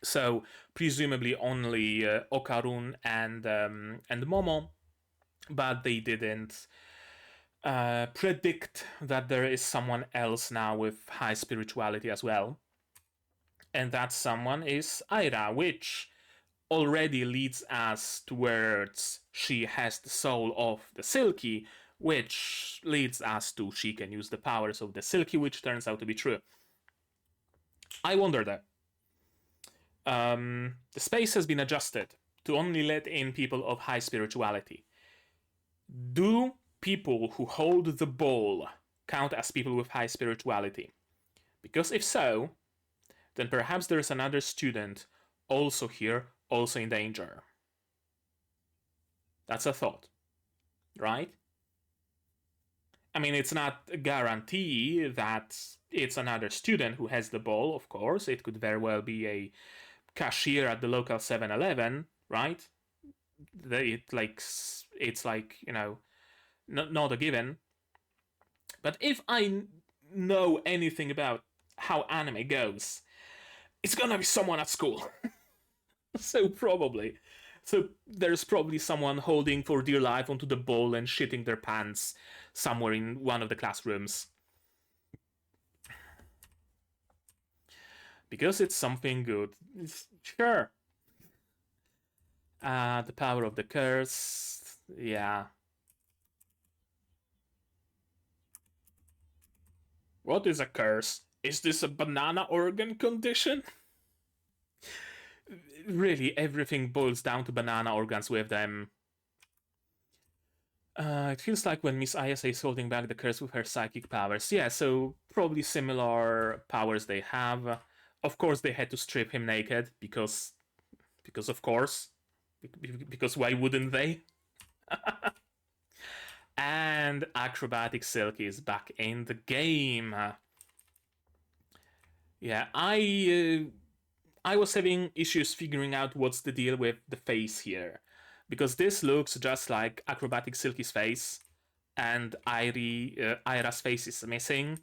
So presumably only Okarun and Momo, but they didn't predict that there is someone else now with high spirituality as well. And that someone is Aira, which already leads us towards she has the soul of the Silky, which leads us to she can use the powers of the Silky, which turns out to be true. I wonder though. The space has been adjusted to only let in people of high spirituality. Do people who hold the ball count as people with high spirituality? Because if so, then perhaps there's another student also here, also in danger. That's a thought, right? I mean, it's not a guarantee that it's another student who has the ball, of course. It could very well be a cashier at the local 7-Eleven, right? It's like, you know, not a given. But if I know anything about how anime goes, it's gonna be someone at school. So there's probably someone holding for dear life onto the ball and shitting their pants somewhere in one of the classrooms. Because it's something good. Sure. The power of the curse. Yeah. What is a curse? Is this a banana organ condition? Really, everything boils down to banana organs with them. It feels like when Miss ISA is holding back the curse with her psychic powers. Yeah, so probably similar powers they have. Of course, they had to strip him naked because of course, because why wouldn't they? And acrobatic Silky is back in the game. Yeah, I was having issues figuring out what's the deal with the face here, because this looks just like acrobatic Silky's face, and Aira's face is missing.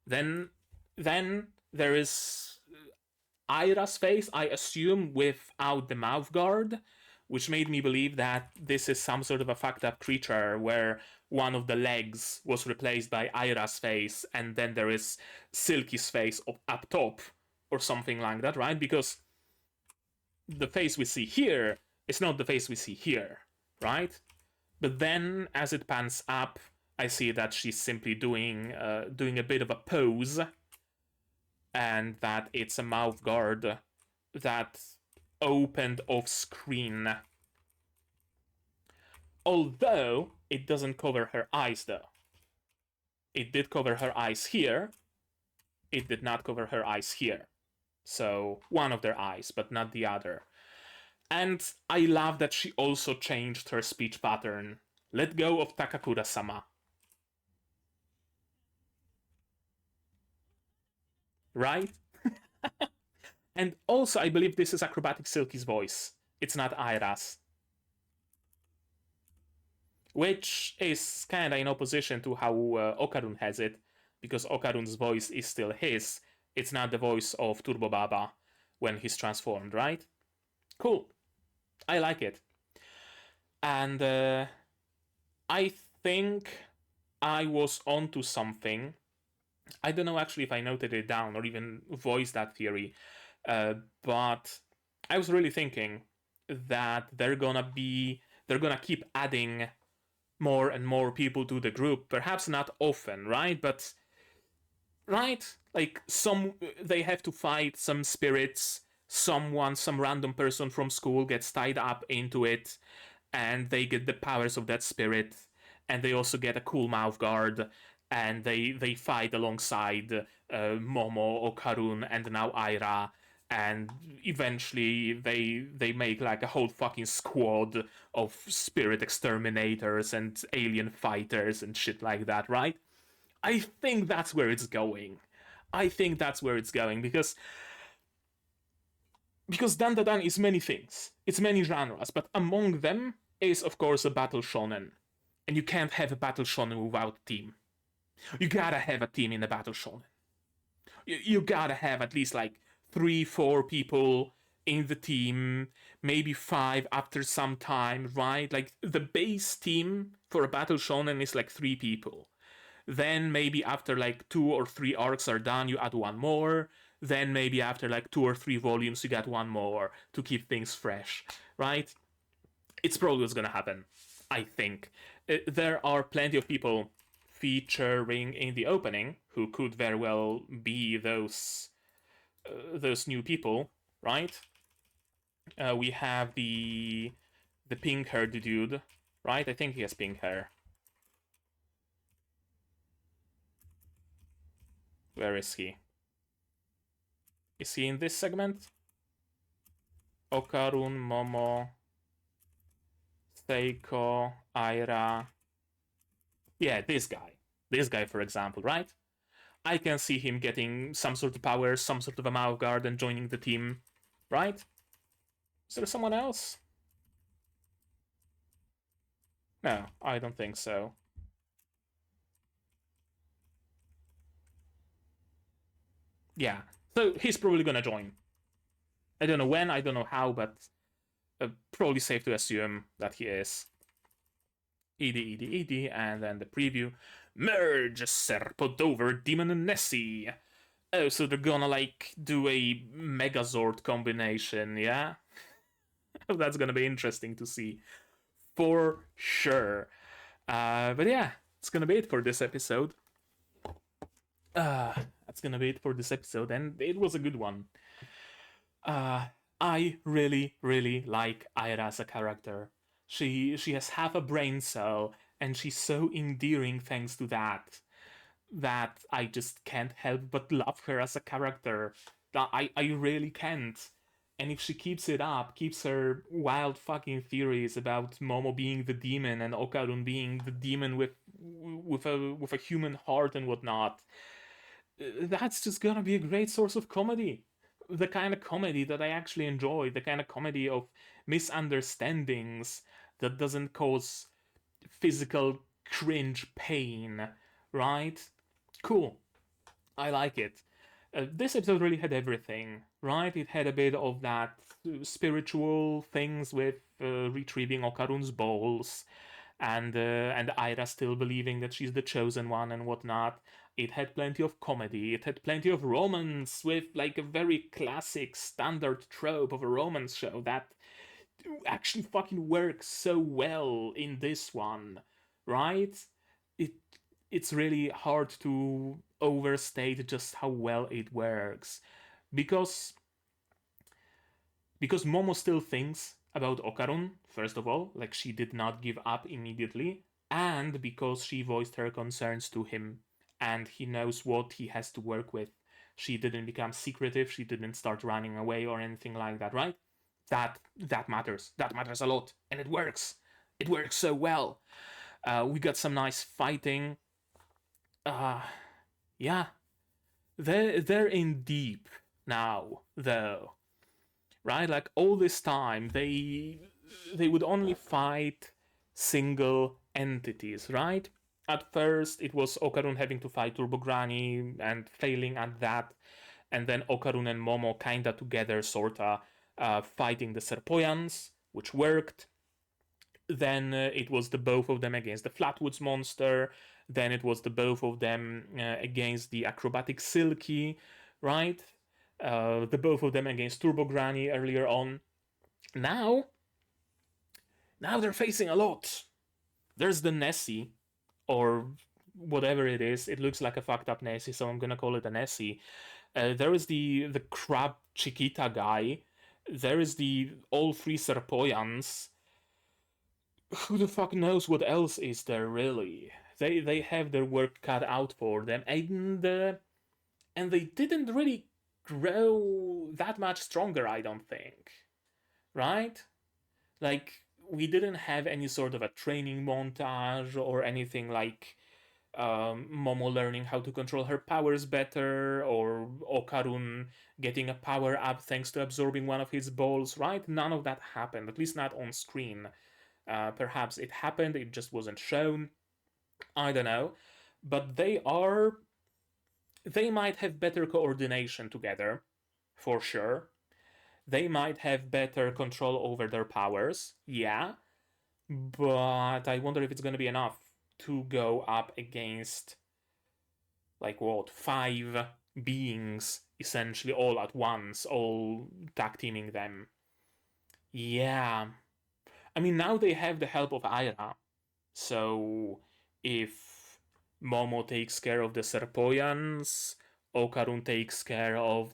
Then there is Aira's face, I assume, without the mouth guard, which made me believe that this is some sort of a fucked up creature where one of the legs was replaced by Aira's face, and then there is Silky's face up top, or something like that, right? Because the face we see here is not the face we see here, right? But then, as it pans up, I see that she's simply doing a bit of a pose, and that it's a mouth guard that opened off screen. Although it doesn't cover her eyes, though. It did cover her eyes here. It did not cover her eyes here. So one of their eyes, but not the other. And I love that she also changed her speech pattern. Let go of Takakura-sama. Right? And also, I believe this is Acrobatic Silky's voice. It's not Aira's. Which is kind of in opposition to how Okarun has it, because Okarun's voice is still his. It's not the voice of Turbo Baba when he's transformed, right? Cool. I like it. And I think I was onto something. I don't know actually if I noted it down or even voiced that theory, but I was really thinking that they're gonna keep adding more and more people to the group. Perhaps not often, right? But right, like they have to fight some spirits. Some random person from school gets tied up into it, and they get the powers of that spirit, and they also get a cool mouth guard, and they fight alongside Momo, Okarun, and now Aira, and eventually they make like a whole fucking squad of spirit exterminators and alien fighters and shit like that, right? I think that's where it's going. Because DANDADAN is many things. It's many genres, but among them is of course a battle shonen. And you can't have a battle shonen without a team. You gotta have a team in a battle shonen. You gotta have at least like 3, 4 people in the team, maybe 5 after some time, right? Like the base team for a battle shonen is like 3 people. Then maybe after like 2 or 3 arcs are done, you add one more. Then maybe after like 2 or 3 volumes, you get one more to keep things fresh, right? It's probably what's gonna happen, I think. There are plenty of people featuring in the opening who could very well be those new people, right? We have the pink-haired dude, right? I think he has pink hair. Where is he? Is he in this segment? Okarun, Momo, Seiko, Aira. Yeah, this guy. This guy, for example, right? I can see him getting some sort of power, some sort of a mouth guard, and joining the team, right? Is there someone else? No, I don't think so. Yeah, so he's probably gonna join. I don't know when, I don't know how, but probably safe to assume that he is. ED, and then the preview. Merge Serpodover Demon and Nessie. Oh, so they're gonna like do a Megazord combination, yeah? That's gonna be interesting to see. For sure. But yeah, it's gonna be it for this episode. Uh, that's gonna be it for this episode, and it was a good one. Uh, I really, really like Aira as a character. She has half a brain cell, and she's so endearing thanks to that I just can't help but love her as a character. I really can't. And if she keeps it up, keeps her wild fucking theories about Momo being the demon and Okarun being the demon with a human heart and whatnot, that's just gonna be a great source of comedy. The kind of comedy that I actually enjoy, the kind of comedy of misunderstandings that doesn't cause physical cringe pain, right? Cool. I like it. This episode really had everything, right? It had a bit of that spiritual things with retrieving Okarun's bowls, and Aira still believing that she's the chosen one and whatnot. It had plenty of comedy. It had plenty of romance with like a very classic standard trope of a romance show that actually fucking works so well in this one, right? It it's really hard to overstate just how well it works because Momo still thinks about Okarun, first of all, like she did not give up immediately, and because she voiced her concerns to him and he knows what he has to work with. She didn't become secretive, she didn't start running away or anything like that, right? That matters. That matters a lot, and it works. It works so well. We got some nice fighting. Uh, yeah, they're in deep now, though, right? Like all this time, they would only fight single entities, right? At first, it was Okarun having to fight Turbo Granny and failing at that, and then Okarun and Momo kinda together, sorta, fighting the Serpoyans, which worked. Then it was the both of them against the Flatwoods monster. Then it was the both of them against the acrobatic Silky, right? The both of them against Turbo Granny earlier on. Now, now they're facing a lot. There's the Nessie, or whatever it is. It looks like a fucked up Nessie, so I'm gonna call it a Nessie. There is the crab Chiquita guy. There is the all 3 Serpoyans. Who the fuck knows what else is there really? They have their work cut out for them, and they didn't really grow that much stronger, I don't think. Right? Like we didn't have any sort of a training montage or anything like Momo learning how to control her powers better, or Okarun getting a power up thanks to absorbing one of his balls, right? None of that happened, at least not on screen. Perhaps it happened, it just wasn't shown. I don't know. But They might have better coordination together, for sure. They might have better control over their powers, yeah. But I wonder if it's gonna be enough to go up against, like, what, 5 beings, essentially, all at once, all tag teaming them. Yeah. I mean, now they have the help of Aira. So, if Momo takes care of the Serpoyans, Okarun takes care uh,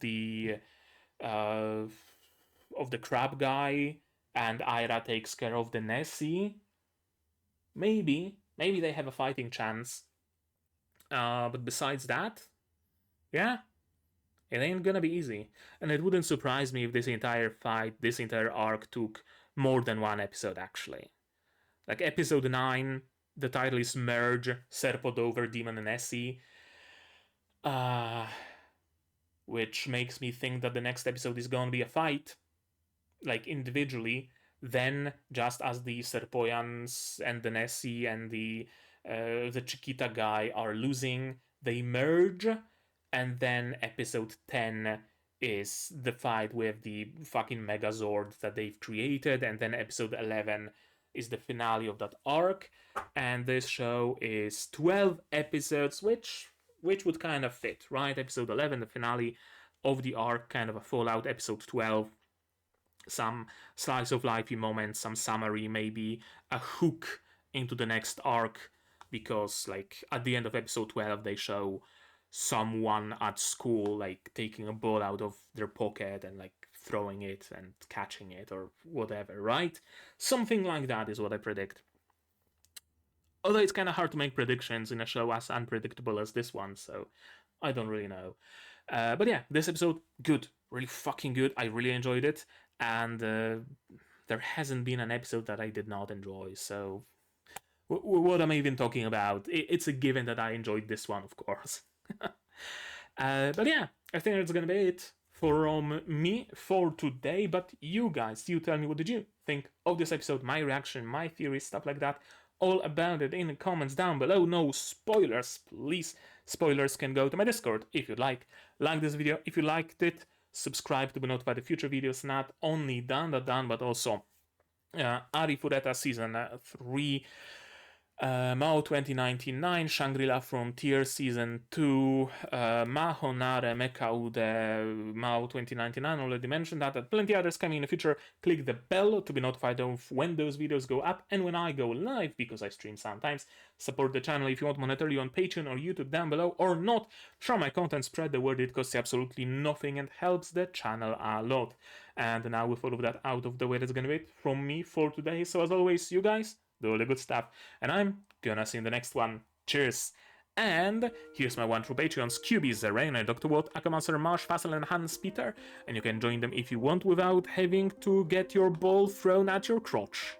of the crab guy, and Aira takes care of the Nessie. Maybe they have a fighting chance. But besides that, yeah, it ain't gonna be easy. And it wouldn't surprise me if this entire fight, this entire arc took more than one episode, actually. Like episode 9, the title is Merge, Serpodover, Demon, and Nessie. Which makes me think that the next episode is gonna be a fight, like individually. Then, just as the Serpoyans and the Nessie and the Chiquita guy are losing, they merge, and then episode 10 is the fight with the fucking Megazord that they've created, and then episode 11 is the finale of that arc, and this show is 12 episodes, which would kind of fit, right? Episode 11, the finale of the arc, kind of a fallout. Episode 12, some slice of lifey moments, some summary, maybe a hook into the next arc, because like at the end of episode 12 they show someone at school like taking a ball out of their pocket and like throwing it and catching it or whatever, right? Something like that is what I predict. Although it's kind of hard to make predictions in a show as unpredictable as this one, so I don't really know. But yeah, this episode, good. Really fucking good. I really enjoyed it. And there hasn't been an episode that I did not enjoy, so what am I even talking about? It's a given that I enjoyed this one, of course. But yeah, I think that's gonna be it from me for today. But you guys, you tell me, what did you think of this episode? My reaction, my theories, stuff like that. All about it in the comments down below. No spoilers, please. Spoilers can go to my Discord if you'd like. Like this video if you liked it. Subscribe to be notified of future videos. Not only DANDADAN, but also Ari Fureta Season 3. Mao 2099, Shangri-La Frontier Season 2, Mahonare Mekaude, Mao 2099, already mentioned that, and plenty others coming in the future. Click the bell to be notified of when those videos go up and when I go live, because I stream sometimes. Support the channel if you want monetarily on Patreon or YouTube down below, or not. Share my content, spread the word, it costs you absolutely nothing and helps the channel a lot. And now with all of that out of the way, that's gonna be it from me for today. So as always, you guys, do all the good stuff, and I'm gonna see you in the next one. Cheers! And here's my one true Patreons: QB, Zeraina, Dr. Watt, Akamaster, Marsh, Fassel, and Hans Peter, and you can join them if you want without having to get your ball thrown at your crotch.